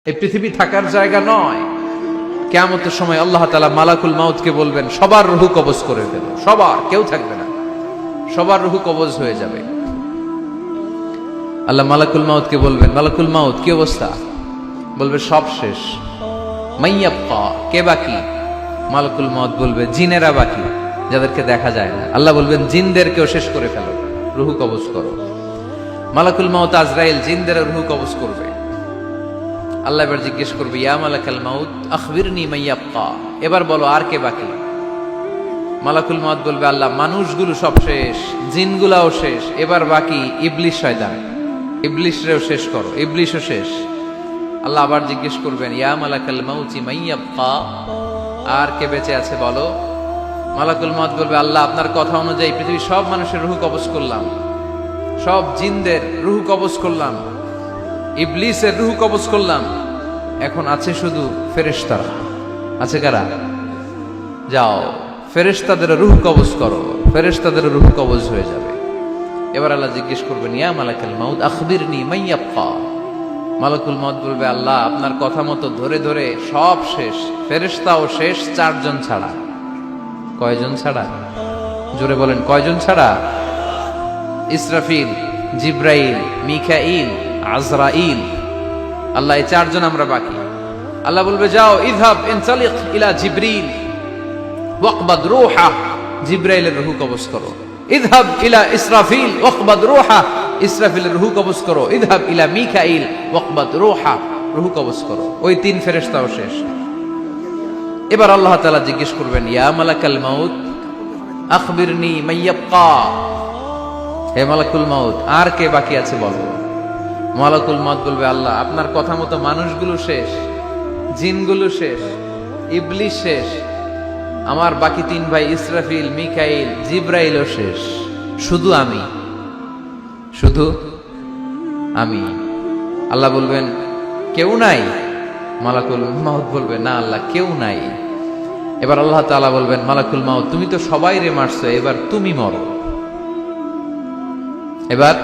এই পৃথিবী থাকার জায়গা নয়। কিয়ামতের সময় আল্লাহ তাআলা মালাকুল মাউতকে বলবেন, সবার রূহ কবজ করে ফেলো, সবার, কেউ থাকবে না, সবার রূহ কবজ হয়ে যাবে। আল্লাহ মালাকুল মাউতকে বলবেন, মালাকুল মাউত কি অবস্থা? বলবে সব শেষ। মাইয়াবকা, কে বাকি? মালাকুল মাউত বলবে জিনেরা বাকি, যাদেরকে দেখা যায় না। আল্লাহ বলবেন জিনদেরকেও শেষ করে ফেলো, রূহ কবজ করো। মালাকুল মাউত আজরাইল জিনদের রূহ কবজ করবে। আল্লাহ এবার জিজ্ঞেস করবে, ইয়া মালাকাল মাউত আখবিরনি মাইয়াবকা, এবার বলো আর কে বাকি? মালাকুল মাউত বলবে, আল্লাহ মানুষগুলো সব শেষ, জিনগুলাও শেষ, এবার বাকি ইবলিশ শয়তান, ইবলিশরেও শেষ করো, ইবলিশও শেষ। আল্লাহ আবার জিজ্ঞেস করবেন, ইয়া মালাকাল মাউতি মাইয়াবকা, আর কে বেঁচে আছে বলো? মালাকুল মাউত বলবে, আল্লাহ আপনার কথা অনুযায়ী পৃথিবীর সব মানুষের রূহ কবজ করলাম, সব জিনদের রূহ কবজ করলাম, ইবলিসের রূহ কবজ করলাম, এখন আছে শুধু ফেরেশতারা। আছে কারা? যাও ফেরেশতাদের রূহ কবজ করো, ফেরেশতাদের রূহ কবজ হয়ে যাবে। এবার আল্লাহ জিজ্ঞেস করবেন, ইয়া মালাকাল মাউত আখবিরনি মাইয়াবকা। মালাকুল মাউত বলবে, আল্লাহ আপনার কথা মতো ধরে ধরে সব শেষ, ফেরেশতাও শেষ, চারজন ছাড়া। কয়জন ছাড়া? জোরে বলেন, কয়জন ছাড়া? ইসরাফিল, জিব্রাইল, মিকাইল, আজরাইল। আল্লাহ এই চারজন আমরা বাকি। আল্লাহ বলবে, যাও ইযহাব ইনতালিক ইলা জিবরিল ওয়াকবাদ রূহা, জিব্রাইলের রূহ কবজ করো। ইযহাব ইলা ইসরাফিল ওয়াকবাদ রূহা, ইসরাফিলের রূহ কবজ করো। ইযহাব ইলা মিকাইল ওয়াকবাদ রূহা, রূহ কবজ করো। ওই তিন ফেরেশতাও শেষ। এবার আল্লাহ তাআলা জিজ্ঞেস করবেন, ইয়া মালাকাল মাউত আখবিরনি মাইয়াবকা, হে মালাকুল মাউত আর কে বাকি আছে বলো? মালাকুল মাউত বলবে, আল্লাহ আপনার কথা মতো মানুষগুলো শেষ, জিনগুলো শেষ, ইবলিশ শেষ, আমার বাকি তিন ভাই ইসরাফিল, মিকাইল, জিব্রাইলও শেষ, শুধু আমি, শুধু আমি। আল্লাহ বলবেন, কেউ নাই? মালাকুল মাউত বলবে, না আল্লাহ কেউ নাই। এবার আল্লাহ তাআলা বলবেন, মালাকুল মাউত তুমি তো সবাই রে মারছো, এবার তুমি মরো, এবার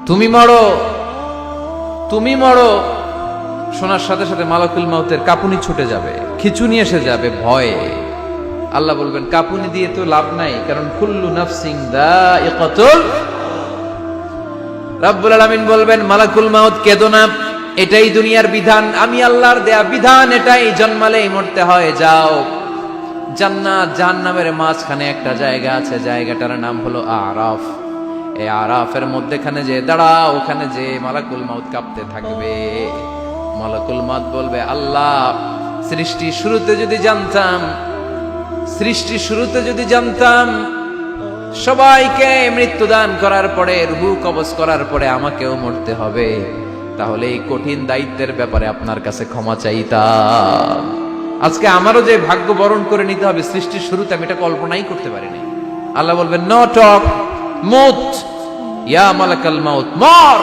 তুমি মরো, তুমি মরো। শোনার সাথে সাথে মালাকুল মাউতের কাঁপুনি ছুটে যাবে, খিঁচুনি এসে যাবে ভয়ে। আল্লাহ বলবেন, কাঁপুনি দিয়ে তো লাভ নাই, কারণ কুল্লু নাফসিন যায়িকাতুল। রব্বুল আলামিন বলবেন, মালাকুল মাউত কেঁদো না, এটাই দুনিয়ার বিধান, আমি আল্লাহর দেয়া বিধান, এটাই জন্মালেই মরতে হয়। যাও জান্নাত জাহান্নামের মাঝখানে একটা জায়গা আছে, জায়গাটার নাম হলো আরাফ। এই আরাফের মধ্যেখানে যে দাঁড়াও, ওখানে যে মালাকুল মাউত কাঁপতে থাকবে। মালাকুল মাউত বলবে, আল্লাহ সৃষ্টি শুরুতে যদি জানতাম, সৃষ্টি শুরুতে যদি জানতাম সবাইকে মৃত্যুদান করার পরে, রূহ কবজ করার পরে আমাকেও মরতে হবে, তাহলে এই কঠিন দায়িত্বের ব্যাপারে আপনার কাছে ক্ষমা চাইতাম। আজকে আমারও যে ভাগ্য বরণ করে নিতে হবে সৃষ্টির শুরুতে, আমি এটা কল্পনাই করতে পারিনি। আল্লাহ বলবেন, নো টক, মুত, ইয়া মালাকাল মাউত, মর,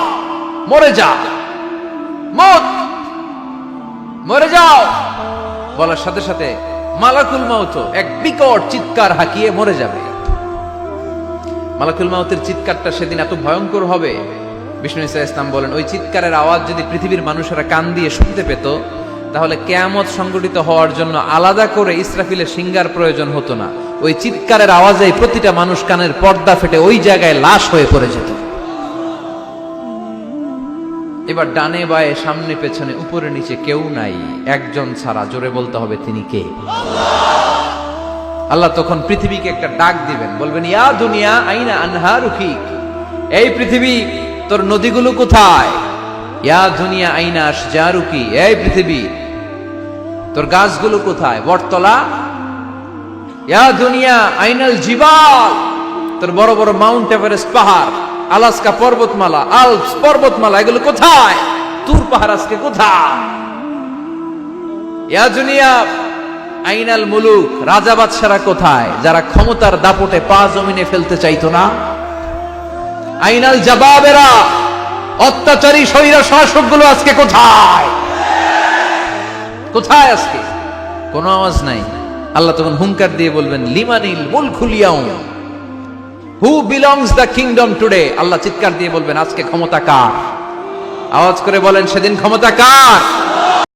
মরে যা, মুত, মরে যাও। বলার সাথে সাথে মালাকুল মাউত এক বিকট চিৎকার হাঁকিয়ে মরে যাবে। মালাকুল মাউতের চিৎকারটা সেদিন এত ভয়ঙ্কর হবে, বিষ্ণু ঈসা ইসলাম বলেন, ওই চিৎকারের আওয়াজ যদি পৃথিবীর মানুষেরা কান দিয়ে শুনতে পেত, তাহলে কিয়ামত সংগঠিত হওয়ার জন্য আলাদা করে ইসরাফিলের সিঙ্গার প্রয়োজন হতো না। ওই চিৎকারের আওয়াজে প্রতিটা মানুষ কানের পর্দা ফেটে ওই জায়গায় লাশ হয়ে পড়ে যেত। এবার ডানে বায়ে সামনে পেছনে উপরে নিচে কেউ নাই, একজন ছাড়া। জোরে বলতে হবে, তিনি কে? আল্লাহ তখন পৃথিবীকে একটা ডাক দিবেন, বলবেন, ইয়া দুনিয়া আইনা আনহারুকি, এই পৃথিবী তোর নদীগুলো কোথায়? ইয়া দুনিয়া আইনা আশজারুকি, এই পৃথিবী তোর গাছগুলো কোথায়? বটতলা। ইয়া দুনিয়া আইনাল জিবাল, তোর বড় বড় মাউন্ট এভারেস্ট পাহাড়, আলাস্কা পর্বতমালা, আলপস পর্বতমালা, এগুলো কোথায়? তুর পাহাড় আজকে কোথায়? ইয়া দুনিয়া আইনাল মুলুক, রাজা বাদশারা কোথায়, যারা ক্ষমতার দাপটে পা জমিনে ফেলতে চাইতো না? আইনাল জাবাবেরা, অত্যাচারী স্বৈর শাসকগুলো আজকে কোথায়? কোথায় আজকে? কোনো আওয়াজ নাই। আল্লাহ তখন হুঙ্কার দিয়ে বলবেন, লিমানিল মুলকুল ইয়াউম, who belongs the kingdom today. Allah চিৎকার দিয়ে বলবেন, আজকে ক্ষমতা কার? আওয়াজ করে বলেন, সেদিন ক্ষমতা কার?